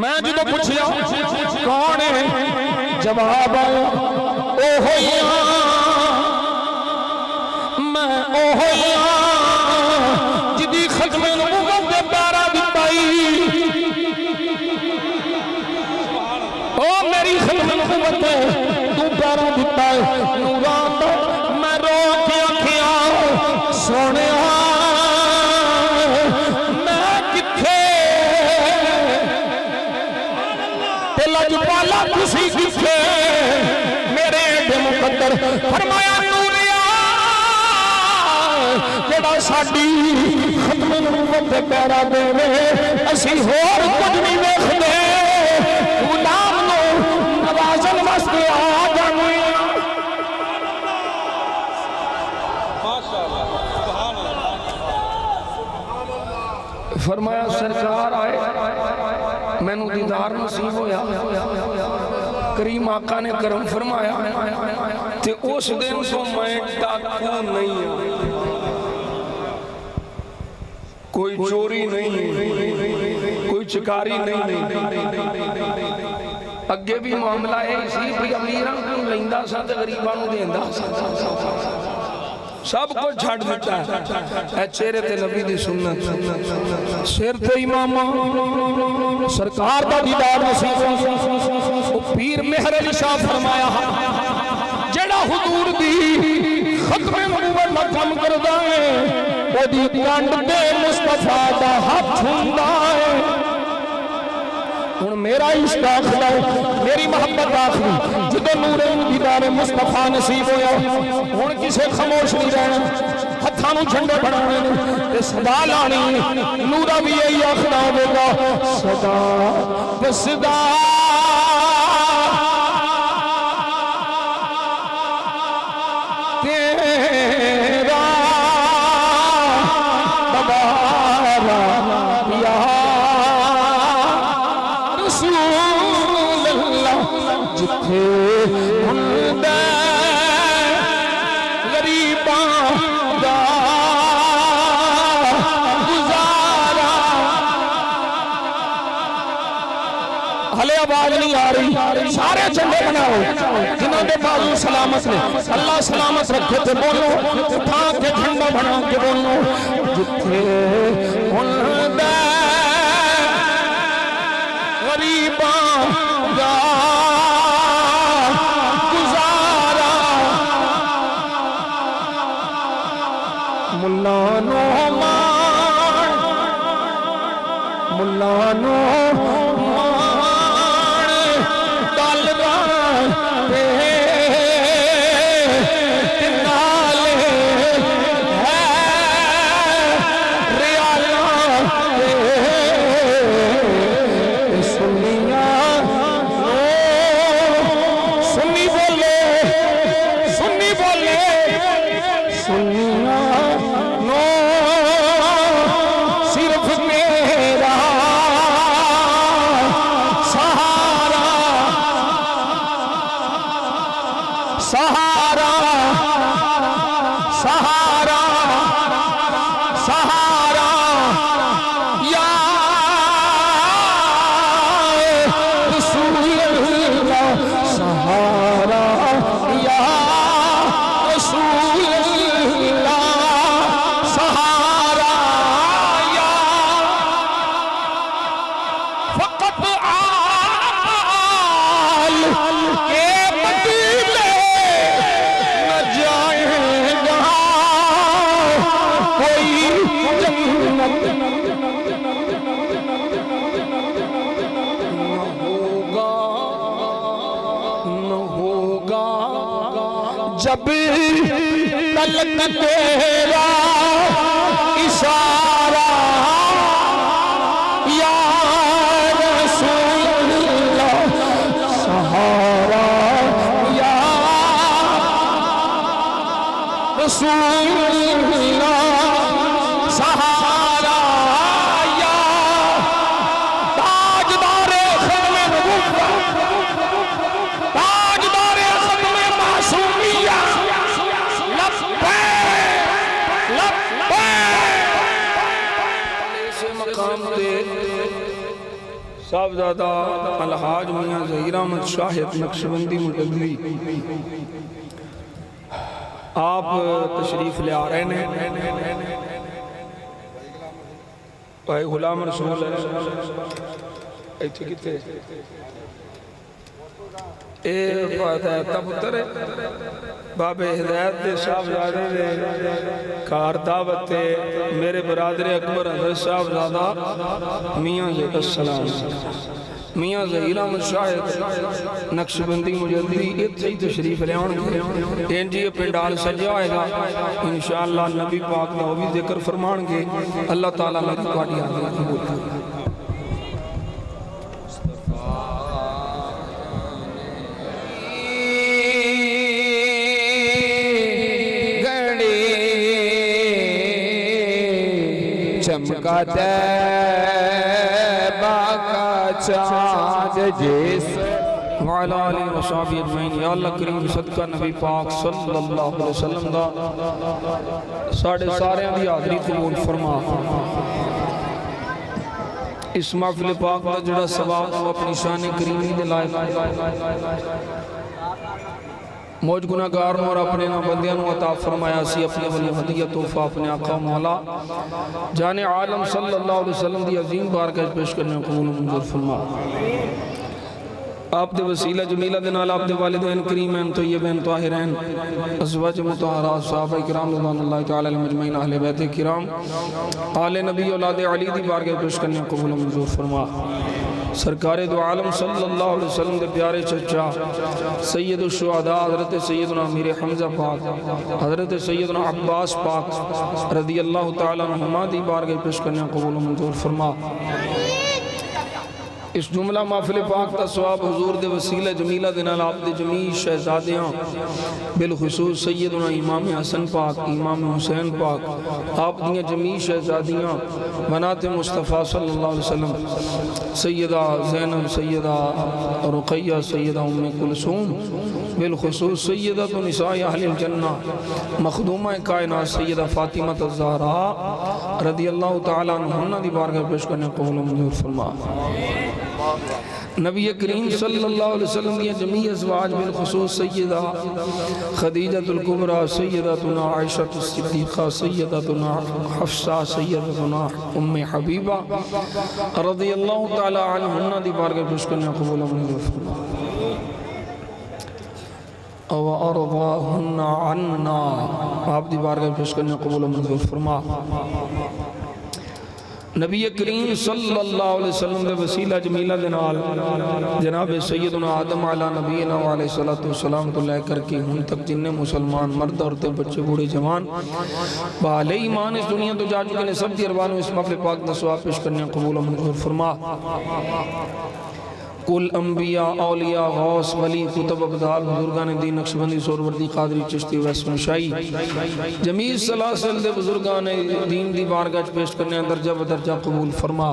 मैं जो पूछया कौन है, जवाब आया ओ होया मैं ओ होया जिदी खत्म नबूवत दे पैरा दिताई। ओ मेरी खत्म नबूवत तू पैरा दिता है नूरां दा। मैं रो के आखिया सोने मैं किथे ते लजपाला खुशी किथे मेरे एडे मुकद्दर। फरमाया नूरिया जेड़ा साडी खत्म नबूवत दे पैरा देवे असी होर कुछ नहीं वेखदे, गुलाम नूं नवाजन वास्ते आ जाने। फरमाया सरकार आए मैनू दीदार नसीब होया, करीम आका ने करम फरमाया ते उस दिन तो मैं डाकू नहीं हूं, कोई चोरी नहीं, कोई चिकारी नहीं। अगे भी मामला यही सी भी अमीरां को लैंदा सा ते गरीबां नूं देंदा सा, सब कुछ छड़ दिता है। चेहरे ते नबी दी सुन्नत, सिर ते इमाम सरकार दा दीदार नसीब। पीर मेहर अली शाह फरमाया जेड़ा हुजूर दी खत्म नबूवत दा काम करदा है ओदी कंड ते मुस्तफा दा हथ हुंदा है। हुण मेरा इश्क आखदा मेरी मोहब्बत आखदी जदों नूरे दीदार मुस्तफा नसीब होया हुण किसे खामोश नहीं रहना, हत्थां नूं झंडे बनाने ते सदा लानी। नूरा भी यही आखदा होगा सदा वसदा तेरा दबारा या रसूल अल्लाह जिथे हुंदा गरीबां दा गुजारा। हले आवाज नहीं आ रही, सारे झंडे बनाओ जिन्हों के बाजू सलामत ने, अल्लाह सलामत रखे थे बोलो, उठा के झंडा बना के बोलो जिथे हुंदा गरीबां दा गुजारा। मुल्ला नो मान, मुल्ला नो मान दलदा ते नाले है रियाला ते सुनिया सुन्नी बोले, सुन्नी बोले सुनिया नो सिर्फ मेरा सहारा, सहारा सहारा सहारा या रसूल अल्लाह, सहारा या रसूल अल्लाह, सहारा या फकत आल के मदीने न जाएगा कोई जन्नत न होगा जब तलक तेरा इशारा या रसूल अल्लाह, सहारा या रसूल अल्लाह, सहारा या ताजदारे खत्म नबूवत, ताजदारे खत्म मासूमिया। साहबजादा अलहाज मियाँ ज़हीर अहमद शाहिद नक्शबंदी मुजद्दी आप तशरीफ ले आ रहे हैं। भाई गुलाम रसूल इत्थे किथे पुत्र बाबे हिदायत के साहबजादे कार दावत मेरे बरादर अकबर हज़रत साहबजादा मियाँ अस्सलाम मियाँ ज़हीर अहमद शाहिद नक्शबंदी मुजद्दी इत्थे ही तशरीफ लियाउणगे। इंज ही पिंडाल सजा होएगा इंशाअल्लाह नबी पाक दा भी जिक्र फरमाणगे। अल्लाह ताला मेरी तुहाडी हाज़री कबूल करे। चमका तैबा का चाँद जैसे वाला आलिहि व सहाबिहि अजमईन। या अल्लाह करीम सदका नबी पाक सल्लल्लाहु अलैहि वसल्लम दा साढ़े सारियां दी हाज़री कबूल फरमा। इस महफिल पाक दा जिहड़ा सवाब अपनी शान करीमी दे लायक मौज गुनाहगार और अपने ना बंदियां नूं अता फरमाया सी अपने वली हदिया तोहफा अपने आका मौला जाने आलम सल्लल्लाहु अलैहि वसल्लम दी अजीम बारगाह पेश करने कबूल मंजूर फरमा। आप दे वसीला जमीला दे नाल आप दे वालिदैन करीमैन तय्यबैन ताहिरैन अज़वाज मुतहहरात सहाबा किराम रज़ियल्लाहु तआला अलैहिम अजमईन अहले बैत किराम आले नबी औलाद अली दी बारगाह पेश करने कबूल मंजूर फरमा। सरकार दो आलम सल्लल्लाहु अलैहि वसल्लम के प्यारे चचा सैयदुल शुहदा हज़रत सैयदना अमीर हमज़ा पाक हज़रत सैयदना अब्बास पाक रज़ियल्लाहु तआला अन्हुमा दी बारगाह पेश करने कबूल मंजूर फरमा। इस जुमला महफिल पाक का सवाब हुजूर दे वसीला जमीला दे नाल आप दे जमी शहजादियां बिलखुसूस सैयदना इमाम हसन पाक इमाम हुसैन पाक आप दियां जमी शहजादियां बनाते मुस्तफ़ा सल्लल्लाहु अलैहि वसल्लम सैयदा ज़ैनब सैयदा रुक़ैया सैयदा उम्मे कुलसूम बिलखुसूस सैयदा तो निसाए अहलिल जन्ना मखदूमा कायनात सैयदा फ़ातिमा ज़हरा रज़ियल्लाहु तआला अन्हा दी बारगाह पेश करने कबूल मंजूर फरमा। नबी करीम सल्लल्लाहु अलैहि वसल्लम की जमी अज़वाज बिलखुसूस सैयदा खदीजतुल कुबरा सैयदतुना आयशा सिद्दीक़ा सैयदतुना हफ्सा सैयदतुना उम्मे हबीबा रज़ियल्लाहु तआला अन्हा दी बारगाह पेश करने कबूल मंजूर फरमा। व अर्ज़ाहुन्ना अन्ना आप दी बारगाह पेश करने कबूल मंजूर फरमा। नबी करीम सल्लल्लाहु अलैहि वसल्लम दे वसीला जमीला दे नाल जनाब सैयदना आदम अला नबीना व अलैहि सल्लतु वस्सलाम तो लेकर के हुन तक जिन्ने मुसलमान मर्द औरतें बच्चे बूढ़े जवान बाले ईमान इस दुनिया तो जा चुके ने सब दी अरवानों इस महफिल पाक दा सवाब पेश करने कबूल मंजूर फरमा। कुल अंबिया औलिया गौस वली कुतुब अब्दाल बुजुर्गान दीन नक्शबंदी सोरवर्दी कादरी चिश्ती वैष्णव शाही जमील सलासिल दे बुजुर्गान दीन दी बारगाह पेश करने दर्जा बदर्जा कबूल फरमा।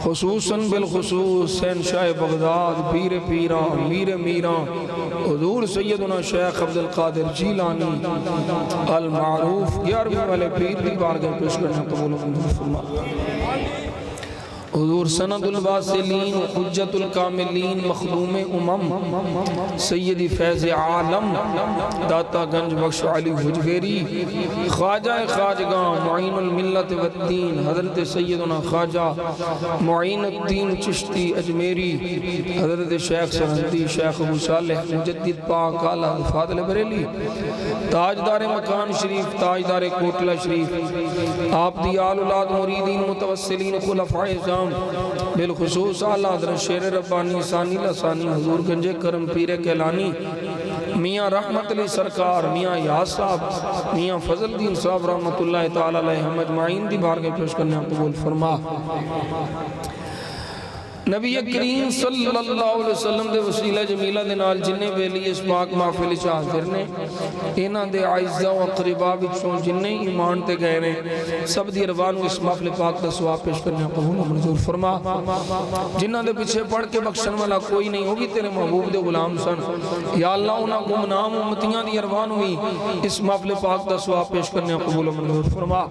खुसूसन बिलखुसूस शहंशाह बगदाद पीर पीरा मीर मीरा हुजूर सैयदना शेख अब्दुल कादिर जीलानी अल मारूफ 11वीं वाले पीर दी बारगाह पेश करने कबूल मंजूर फरमा। हुजूर सनदुल वासिलीन हुज्जतुल कामिलीन मखदूम उमम सैयदी फैज़ आलम दाता गंज बख्श अली हुजवेरी ख्वाजा खाजगा मुईनुल मिल्लत वद्दीन हज़रत सैयदना ख्वाजा मुईनुद्दीन चिश्ती अजमेरी हज़रत शेख सरहदी शेख अबू सालेह मुजद्दिद पाक आला फादिल बरेली ताजदार मकान शरीफ ताजदार कोटला शरीफ आप दी आल औलाद मुरीदीन मुतवस्सिलीन खुलफाए बिलखुसूस आला हज़रत शेर रब्बानी सानी लसानी हुजूर गंजे करम पीरे कहलानी मियाँ रहमत अली सरकार मियाँ याद साहब मियाँ फजलदीन साहब रहमतुल्लाह तआला अलैहिम अजमाइन दी बारगाह पेश करने कबूल फरमा। नबी करीम सल्लल्लाहु अलैहि वसल्लम दे वसीला जमीला दे नाल जिन्ने बेली इस पाक महफिल च हाज़िर ने इन्हां दे आइज़ा व क़रीबा विचों जिन्ने ईमान ते गए ने सब दी अरवाह नूं इस महफिल पाक दा सवाब पेश करने कबूल मंजूर फरमा। जिन्हां दे पीछे पढ़ के बख्शण वाला कोई नहीं होगी तेरे महबूब दे गुलाम सन या अल्लाह उन्हां गुमनाम उम्मतियां दी अरवाह नूं भी इस महफिल पाक दा सवाब पेश करने कबूल मंजूर फरमा।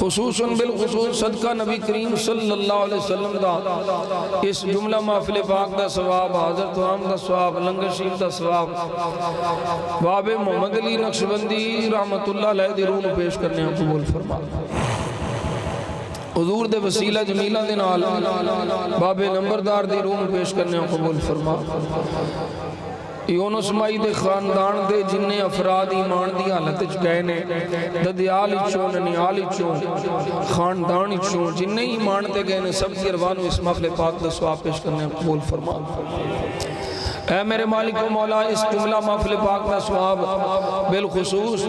खुसूसन बिलखुसूस सदका नबी करीम सल्लल्लाहु अलैहि वसल्लम दा इस जुमला महफिल पाक दा सवाब, हज़रत आम दा सवाब, लंगर शरीफ दा सवाब बाबे मोहम्मद अली नक्शबंदी रहमतुल्लाह अलैह दी रूह नूं पेश करने कबूल फरमा। हुजूर दे वसीला जमीला दे नाल बाबे नंबरदार दी रूह नूं पेश करने कबूल फरमा। यूनुस माई दे खानदान दे जिन्ने अफराद ईमान दी हालत च गए ने, ददयाल चों, ननियाल चों, खानदान चों जिन्ने ईमान ते गए ने, सब की अरवाह नूं इस महफिल पाक दा सवाब पेश करने कबूल फरमा। ऐ मेरे मालिक व मौला, इस जुमला महफिल पाक का सवाब बिलखुसूस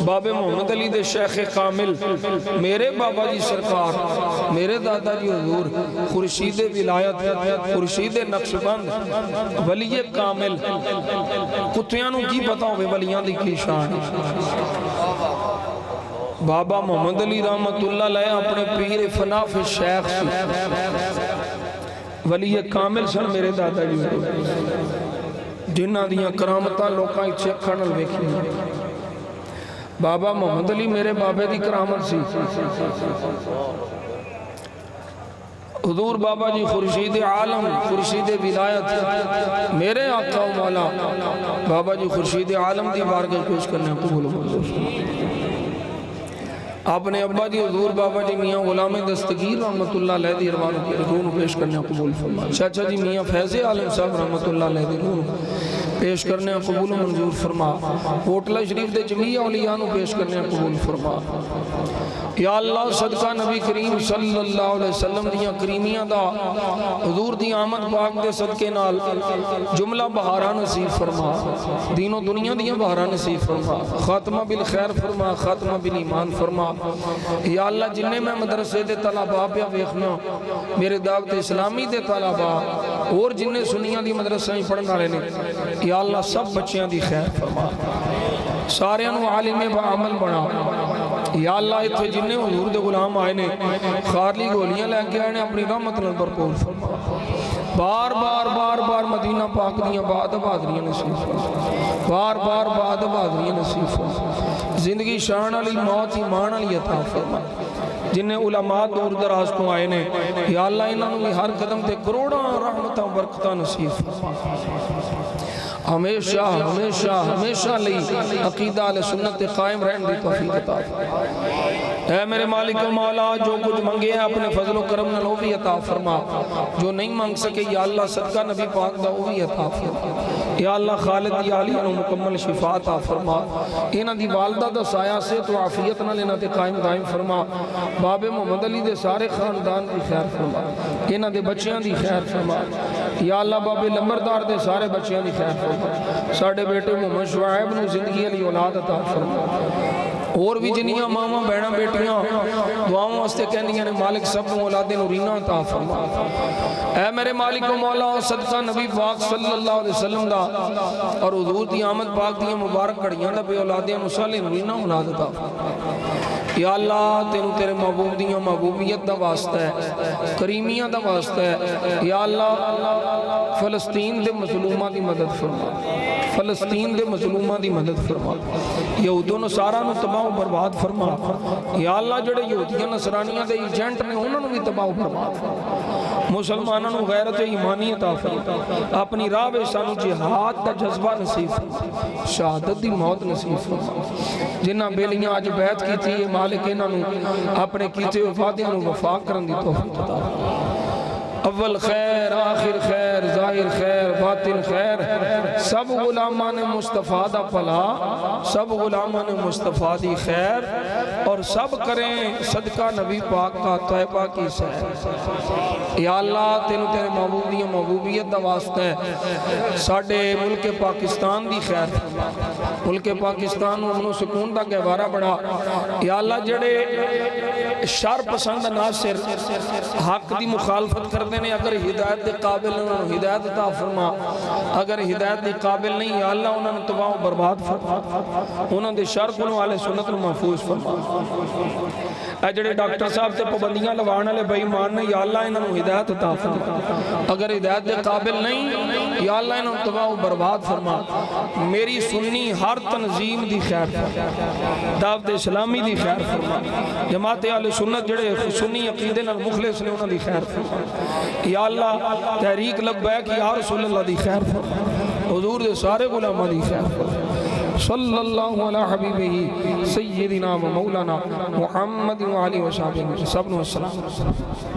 बाबे मोहम्मद अली दे शेख कामिल मेरे बाबा जी सरकार, मेरे दादा जी हुजूर खुर्शीद विलायत, खुर्शीद नक्शबंद, वलीए कामिल, कुत्तियां नूं की पता होवे वलियां दी की शान। बाबा मोहम्मद अली रहमतुल्लाह अलैह अपने पीर फनाफ शेख वली कामिल सन मेरे दादा जी, जिन्हां दियां करामतां लोकां इत्थे अखां नाल वेखीआं। बाबा मोहम्मद अली मेरे बाबे दी करामत सी। हुजूर बाबा जी खुर्शीद आलम, खुर्शीद विलायत, मेरे आका मौला बाबा जी खुर्शीद आलम दी बारगाह पेश करने कबूल मंजूर। अपने अब्बा जी हुजूर बाबा जी मियाँ गुलाम दस्तगीर रहमतुल्लाह अलैह दी रूह नूं पेश करने कबूल फरमा। चाचा जी मियाँ फैज़े आलम साहब रहमतुल्लाह अलैह दी रूह पेश करने कबूल मंजूर फरमा। कोटला शरीफ दे जमीया औलिया नूं पेश करने कबूल फरमा। या अल्लाह सदका नबी करीम सल्लल्लाहु अलैहि वसल्लम दियां करीमियां दा हुजूर दी आमद पाक दे सदके नाल जुमला बहारा नसीब फरमा, दीनों दुनिया दियां बहारा नसीब फरमा, खात्मा बिल खैर फरमा, खात्मा बिल ईमान फरमा। या अल्लाह जिन्ने मैं मदरसे दे तलबा पे वेखना, मेरे दावत इस्लामी दे तलबा और जिन्ने सुनियां दी मदरसा पढ़न वाले ने, या अल्लाह सब बच्चियां दी खैर फरमा, सारियां नूं आलिम बाअमल बना। या अल्लाह इत्थे जिन्ने हुजूर दे गुलाम आए ने, खारली गोलियां लैके आए ने, अपनी रहमत नाल भरपूर फरमा। बार बार बार बार मदीना पाक दियां बाद बहादरियां नसीब फरमा, बार बार बाद बहादरियां नसीब फरमा। जिंदगी शान वाली, मौत ईमान वाली अता फरमा। जिन्हें उलमा दूर दराज तो आए ने, या अल्लाह इन्हां नूं हर कदम ते करोड़ां रहमतां बरकतां नसीब फरमा। हमेशा हमेशा हमेशा लई अकीदा अहले सुन्नत कायम रहने की तौफीक अता फरमा। ऐ मेरे मालिक मौला, जो कुछ मंगे है अपने फजलो करम नाल भी अता फरमा, जो नहीं मंग सके या अल्लाह सदका नबी पाक दा वो भी अता फरमा। या अल्लाह खालिद दी आलिया नूं मुकम्मल शिफा अता फरमा। इन्हां दी वालदा दा साया से तो आफियत नाल इन्हां ते कायम दायम फरमा। बाबे मोहम्मद अली दे सारे खानदान दी खैर फरमा, इन्हां दे बच्चियां दी खैर फरमा। या अल्लाह बाबे लंबरदार दे सारे बच्चियां दी खैर फरमा। साडे बेटे मोहम्मद शुआइब नूं जिंदगी वाली औलाद अता फरमा। और भी जिन्नियां मावां बहना बेटियां दुआओं वास्ते कहंदियां ने, मालिक सब नूं औलादे नूरीना अता फरमा। ऐ मेरे मालिक मौला, सदका नबी पाक सल्लल्लाहु अलैहि वसल्लम दा और हुजूर दी आमद पाक दी मुबारक घड़ियां दा बे औलादे मुसाले नूरीना औलाद अता फरमा। या अल्लाह तेनू तेरे महबूब दियां महबूबियत दा वास्ता है, करीमियां दा वास्ता है। या अल्लाह फलस्तीन दे मजलूमां दी मदद फरमा, फलस्तीन दे मजलूमां दी मदद फरमा। यहूदों नसारा नूं तबाह बर्बाद फरमा। या अल्लाह जेड़े यहूदियां नसरानियां दे एजेंट ने, उन्हां नूं भी तबाह बर्बाद फरमा। मुसलमानों नूं गैरत ईमानी अता फरमा। अपनी राह विच सानूं जिहाद दा जज्बा नसीब फरमा, शहादत दी मौत नसीब फरमा। जिन्हां बेलियां अज बैत कीती है, मालिक इन्हां नूं अपने कीते वादियां नूं वफा करन दी तौफीक अता फरमा। अव्वल खैर, आखिर खैर, जाहिर खैर, बातिन खैर, सब गुलामां ने मुस्तफ़ा दा भला, सब गुलामां ने मुस्तफ़ा दी खैर, और सब करें सदका नबी पाक का तैयबा की सैर। या अल्लाह तेनू तेरे महबूब दी महबूबियत दा वास्ता है, साडे मुल्क पाकिस्तान दी खैर फरमा। मुल्क पाकिस्तान नूं अमन सुकून दा गहवारा बना। या अल्लाह जेड़े शर पसंद नासिर हक दी मुखालफत करते ने, अगर हिदायत के काबिल उन्होंने हिदायत अता फरमा, अगर हिदायत के काबिल नहीं, या अल्लाह उन्होंने तबाह बर्बाद फरमा। उन्होंने शर को वाले सुन्नत नूं महफूज फरमा। ए जेड़े डॉक्टर साहब ते पाबंदियां लवाण वाले बेईमान ने, या अल्लाह इन्हां नूं हिदायत अता फरमा। अगर हिदायत के काबिल नहीं, या अल्लाह इन्होंने तबाह बर्बाद फरमा। मेरी सुन्नी हर तंजीम दी खैर फरमा, दावत इस्लामी दी खैर फरमा, जमात अहले सुन्नत जेड़े सुन्नी अकीदे नाल मुखलिस ने उन्हां दी खैर फरमा। या अल्लाह तहरीक लब्बैक या रसूल अल्लाह दी खैर फरमा, हुजूर दे सारे गुलामां दी खैर फरमा। सल्लल्लाहु अला हबीबिही सय्यदिना व मौलाना मुहम्मद व आलिहि व सहाबिही सब नु अस्सलाम।